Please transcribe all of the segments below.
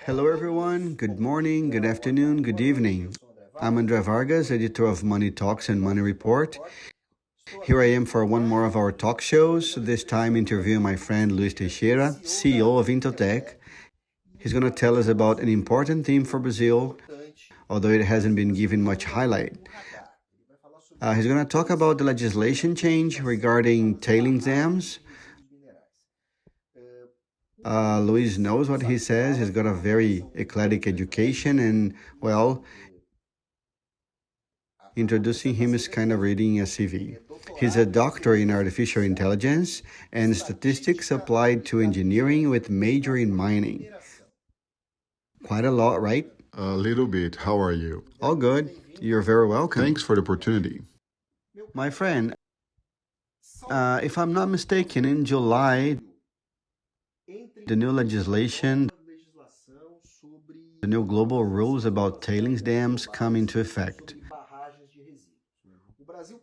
Hello, everyone. Good morning, good afternoon, good evening. I'm Andre Vargas, editor of Money Talks and Money Report. Here I am for one more of our talk shows, this time interviewing my friend Luis Teixeira, CEO of IntellTech. He's going to tell us about an important theme for Brazil, although it hasn't been given much highlight. He's going to talk about the legislation change regarding tailings dams. Luis knows what he says. He's got a very eclectic education, and well, introducing him is kind of reading a CV. He's a doctor in artificial intelligence and statistics applied to engineering with major in mining. Quite a lot, right? A little bit. How are you? All good. You're very welcome. Thanks for the opportunity. My friend, if I'm not mistaken, in July, the new legislation, the new global rules about tailings dams come into effect.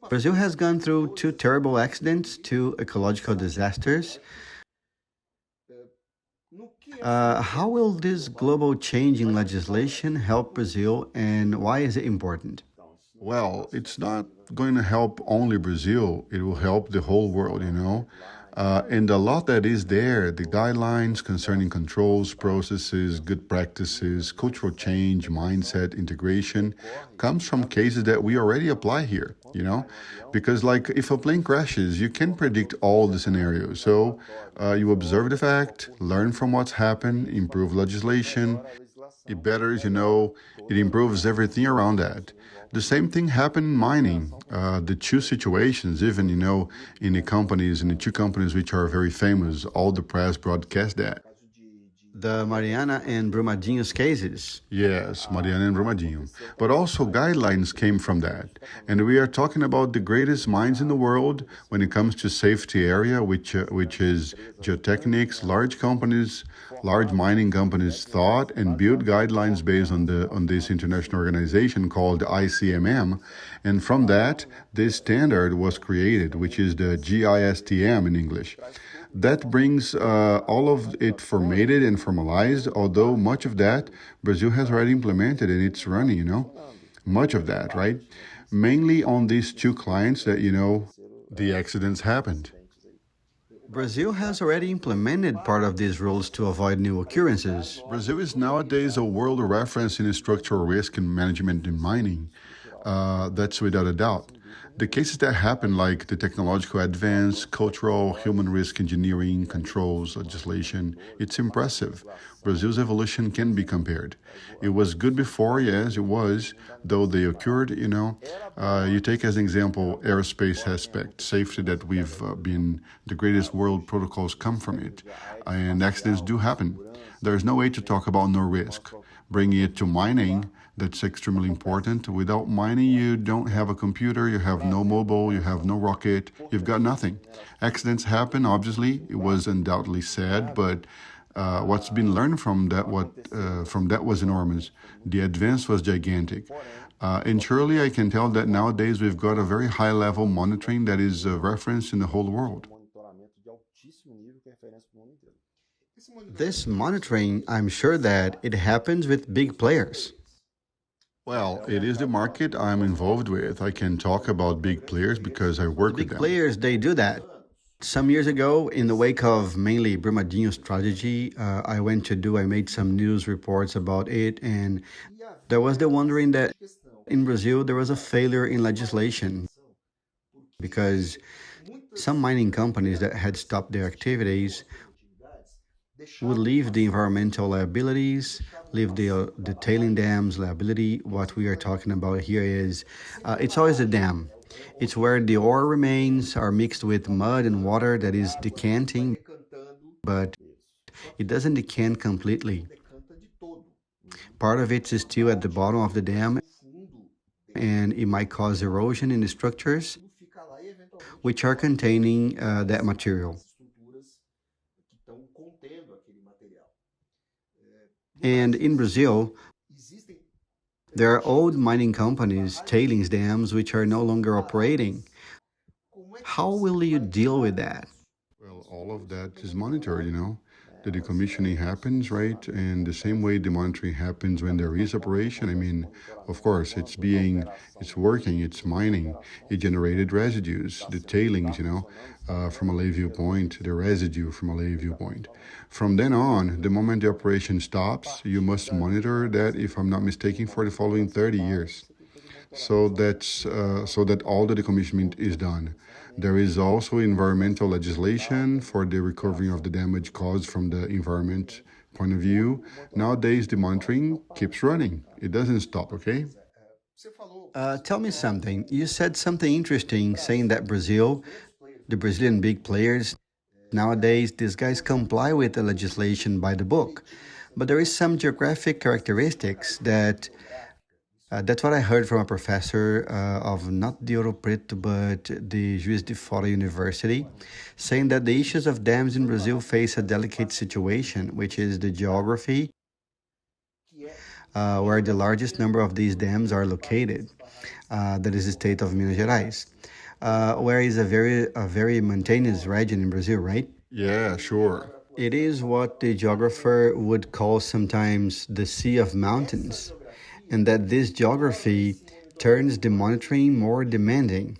Brazil has gone through two terrible accidents, two ecological disasters. How will this global change in legislation help Brazil, and why is it important? Well, it's not going to help only Brazil, it will help the whole world. And a lot that is there, the guidelines concerning controls, processes, good practices, cultural change, mindset, integration, comes from cases that we already apply here. Because, like, if a plane crashes, you can predict all the scenarios. So you observe the fact, learn from what's happened, improve legislation. It betters, it improves everything around that. The same thing happened in mining. The two situations, even, in the two companies which are very famous, all the press broadcast that. The Mariana and Brumadinho's cases. Yes, Mariana and Brumadinho. But also guidelines came from that. And we are talking about the greatest minds in the world when it comes to safety area, which is geotechnics, large mining companies thought and built guidelines based on this international organization called ICMM. And from that, this standard was created, which is the GISTM in English. That brings all of it formatted and formalized, although much of that Brazil has already implemented and it's running. Much of that, right? Mainly on these two clients that, the accidents happened. Brazil has already implemented part of these rules to avoid new occurrences. Brazil is nowadays a world reference in structural risk and management in mining. That's without a doubt. The cases that happen, like the technological advance, cultural, human risk engineering, controls, legislation, it's impressive. Brazil's evolution can be compared. It was good before, yes, it was, though they occurred, You take as an example aerospace aspect, safety that we've been, the greatest world protocols come from it. And accidents do happen. There's no way to talk about no risk. Bringing it to mining, that's extremely important. Without mining, you don't have a computer, you have no mobile, you have no rocket, you've got nothing. Accidents happen, obviously. It was undoubtedly sad, but what's been learned from that was enormous. The advance was gigantic. And surely I can tell that nowadays we've got a very high level monitoring that is a reference in the whole world. This monitoring, I'm sure that it happens with big players. Well, it is the market I'm involved with. I can talk about big players because I work with Big them. players, they do that. Some years ago, in the wake of mainly Brumadinho's tragedy, I made some news reports about it, and there was the wondering that in Brazil there was a failure in legislation because some mining companies that had stopped their activities would leave the environmental liabilities, leave the tailing dams liability. What we are talking about here is it's always a dam. It's where the ore remains are mixed with mud and water that is decanting, but it doesn't decant completely. Part of it is still at the bottom of the dam, and it might cause erosion in the structures which are containing that material. And in Brazil, there are old mining companies, tailings dams, which are no longer operating. How will you deal with that? Well, all of that is monitored. the decommissioning happens, right? And the same way the monitoring happens when there is operation. I mean, of course, it's working, it's mining, it generated residues, the tailings, from a lay viewpoint, the residue from a lay viewpoint. From then on, the moment the operation stops, you must monitor that, if I'm not mistaken, for the following 30 years. So that all the decommissioning is done. There is also environmental legislation for the recovery of the damage caused from the environment point of view. Nowadays, the monitoring keeps running. It doesn't stop, okay? Tell me something. You said something interesting saying that Brazil, the Brazilian big players, nowadays these guys comply with the legislation by the book. But there is some geographic characteristics that's what I heard from a professor of not the Ouro Preto, but the Juiz de Fora University, saying that the issues of dams in Brazil face a delicate situation, which is the geography, where the largest number of these dams are located. That is the state of Minas Gerais, where is a very mountainous region in Brazil, right? Yeah, sure. It is what the geographer would call sometimes the Sea of Mountains, and that this geography turns the monitoring more demanding.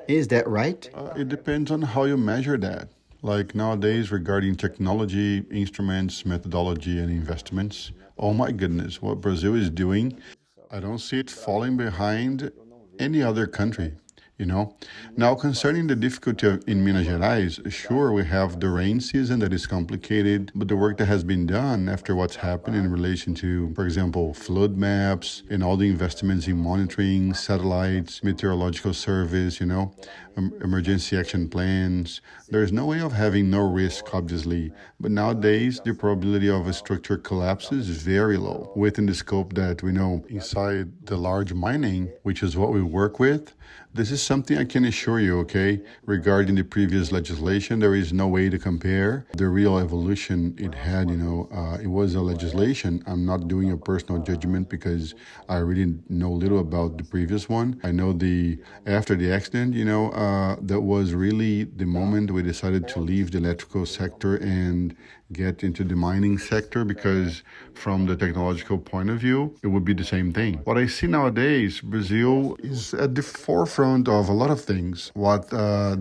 Is that right? It depends on how you measure that. Like nowadays, regarding technology, instruments, methodology, and investments, oh my goodness, what Brazil is doing, I don't see it falling behind any other country. you know. Now, concerning the difficulty in Minas Gerais, sure, we have the rain season that is complicated, but the work that has been done after what's happened in relation to, for example, flood maps and all the investments in monitoring, satellites, meteorological service, emergency action plans. There's no way of having no risk, obviously, but nowadays the probability of a structure collapses is very low. Within the scope that we know inside the large mining, which is what we work with, this is something I can assure you, okay? Regarding the previous legislation, there is no way to compare the real evolution it had, it was a legislation. I'm not doing a personal judgment because I really know little about the previous one. I know after the accident, that was really the moment we decided to leave the electrical sector and get into the mining sector, because from the technological point of view, it would be the same thing. What I see nowadays, Brazil is at the forefront of a lot of things. What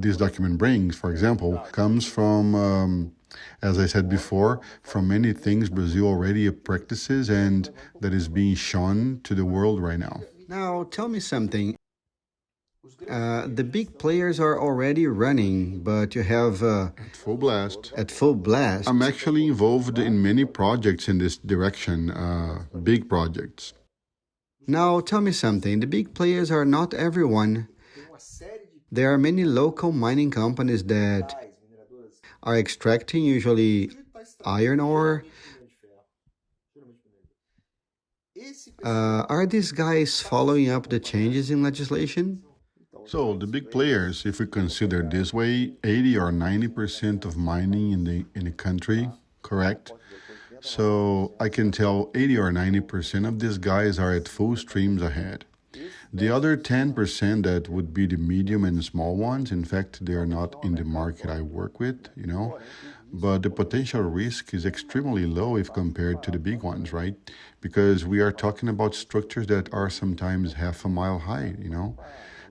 this document brings, for example, comes from, as I said before, from many things Brazil already practices and that is being shown to the world right now. Now, tell me something. The big players are already running, but you have At full blast. at full blast. I'm actually involved in many projects in this direction, big projects. Now, tell me something. The big players are not everyone. There are many local mining companies that are extracting usually iron ore. Are these guys following up the changes in legislation? So the big players, if we consider this way, 80 or 90% of mining in the country, correct? So I can tell 80 or 90% of these guys are at full streams ahead. The other 10% that would be the medium and small ones, in fact, they are not in the market I work with, but the potential risk is extremely low if compared to the big ones, right? Because we are talking about structures that are sometimes half a mile high,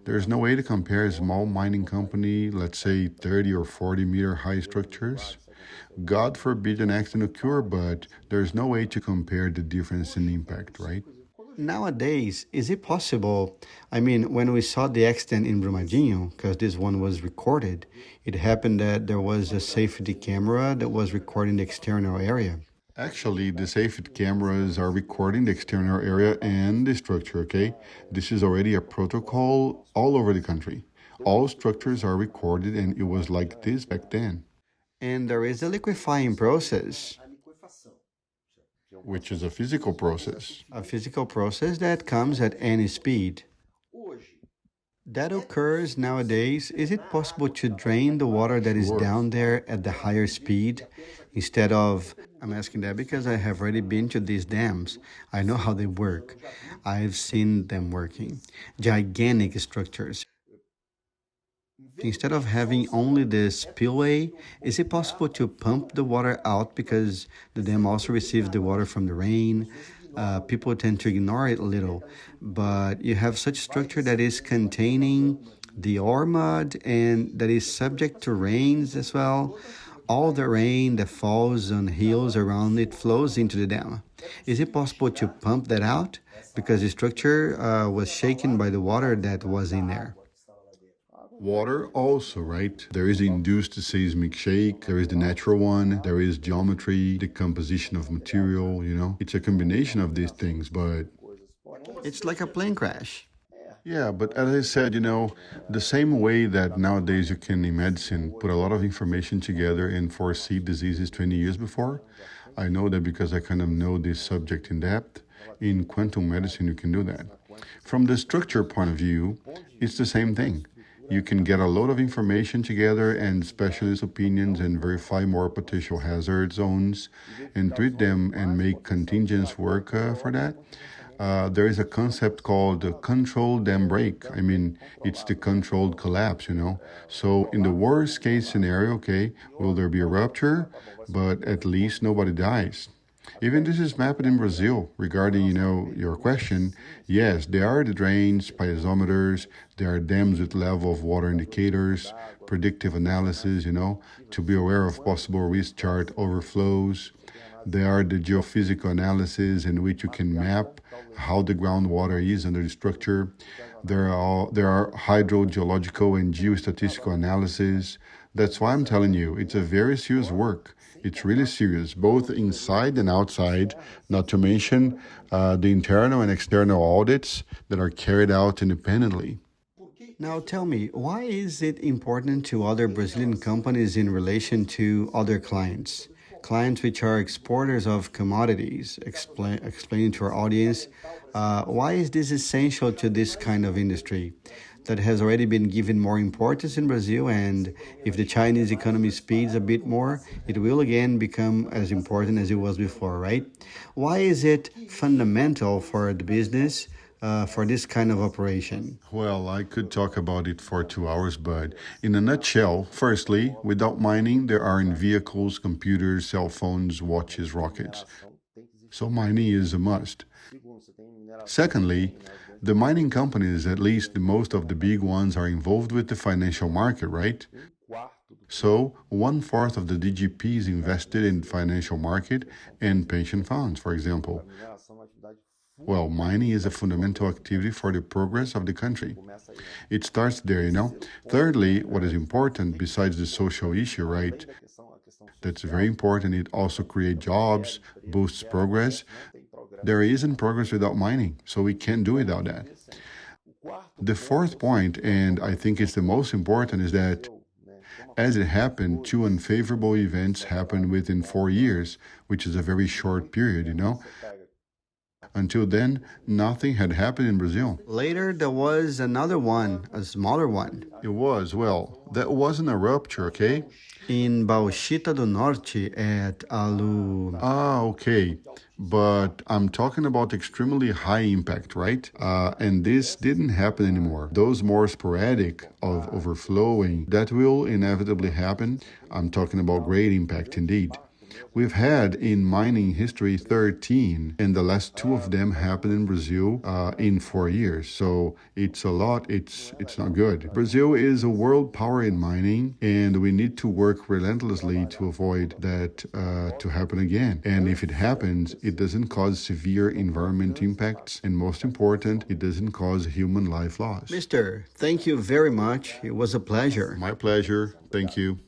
There's no way to compare a small mining company, let's say 30 or 40 meter high structures. God forbid an accident occur, but there's no way to compare the difference in impact, right? Nowadays, is it possible? I mean, when we saw the accident in Brumadinho, because this one was recorded, it happened that there was a safety camera that was recording the external area. Actually, the safety cameras are recording the external area and the structure, okay? This is already a protocol all over the country. All structures are recorded, and it was like this back then. And there is a liquefying process, Which is a physical process. a physical process that comes at any speed. That occurs nowadays. Is it possible to drain the water that is Sure. down there at the higher speed instead of? I'm asking that because I have already been to these dams. I know how they work. I've seen them working. Gigantic structures. Instead of having only the spillway, is it possible to pump the water out because the dam also receives the water from the rain? People tend to ignore it a little, but you have such structure that is containing the ore mud and that is subject to rains as well. All the rain that falls on hills around it flows into the dam. Is it possible to pump that out? Because the structure was shaken by the water that was in there. Water also, right? There is the induced seismic shake, there is the natural one, there is geometry, the composition of material. It's a combination of these things, but It's like a plane crash. yeah, but as I said, the same way that nowadays you can in medicine put a lot of information together and foresee diseases 20 years before, I know that because I kind of know this subject in depth. In quantum medicine, you can do that. From the structure point of view, it's the same thing. You can get a lot of information together and specialist opinions and verify more potential hazard zones and treat them and make contingents work for that. There is a concept called the controlled dam break. I mean, it's the controlled collapse. So in the worst case scenario, okay, will there be a rupture? But at least nobody dies. Even this is mapped in Brazil regarding, your question. Yes, there are the drains, piezometers, there are dams with level of water indicators, predictive analysis, to be aware of possible risk chart overflows. There are the geophysical analysis in which you can map how the groundwater is under the structure. There are hydrogeological and geostatistical analysis. That's why I'm telling you, it's a very serious work. It's really serious, both inside and outside, not to mention the internal and external audits that are carried out independently. Now tell me, why is it important to other Brazilian companies in relation to other clients? Clients which are exporters of commodities. Explain to our audience, why is this essential to this kind of industry that has already been given more importance in Brazil, and if the Chinese economy speeds a bit more, it will again become as important as it was before, right? Why is it fundamental for the business for this kind of operation? Well, I could talk about it for 2 hours, but in a nutshell, firstly, without mining, there aren't vehicles, computers, cell phones, watches, rockets. So mining is a must. Secondly, the mining companies, at least the most of the big ones, are involved with the financial market, right? So 1/4 of the GDP is invested in financial market and pension funds, for example. Well, mining is a fundamental activity for the progress of the country. It starts there. Thirdly, what is important besides the social issue, right? That's very important. It also creates jobs, boosts progress. There isn't progress without mining, so we can't do without that. The fourth point, and I think it's the most important, is that as it happened, 2 unfavorable events happened within 4 years, which is a very short period. Until then, nothing had happened in Brazil. Later, there was another one, a smaller one. It was, well, that wasn't a rupture, okay? In Bauxita do Norte at Alu. Okay. But I'm talking about extremely high impact, right? And this didn't happen anymore. Those more sporadic of overflowing, that will inevitably happen. I'm talking about great impact indeed. We've had in mining history 13, and the last 2 of them happened in Brazil in 4 years. So it's a lot, it's not good. Brazil is a world power in mining, and we need to work relentlessly to avoid that to happen again. And if it happens, it doesn't cause severe environment impacts, and most important, it doesn't cause human life loss. Mister, thank you very much. It was a pleasure. My pleasure. Thank you.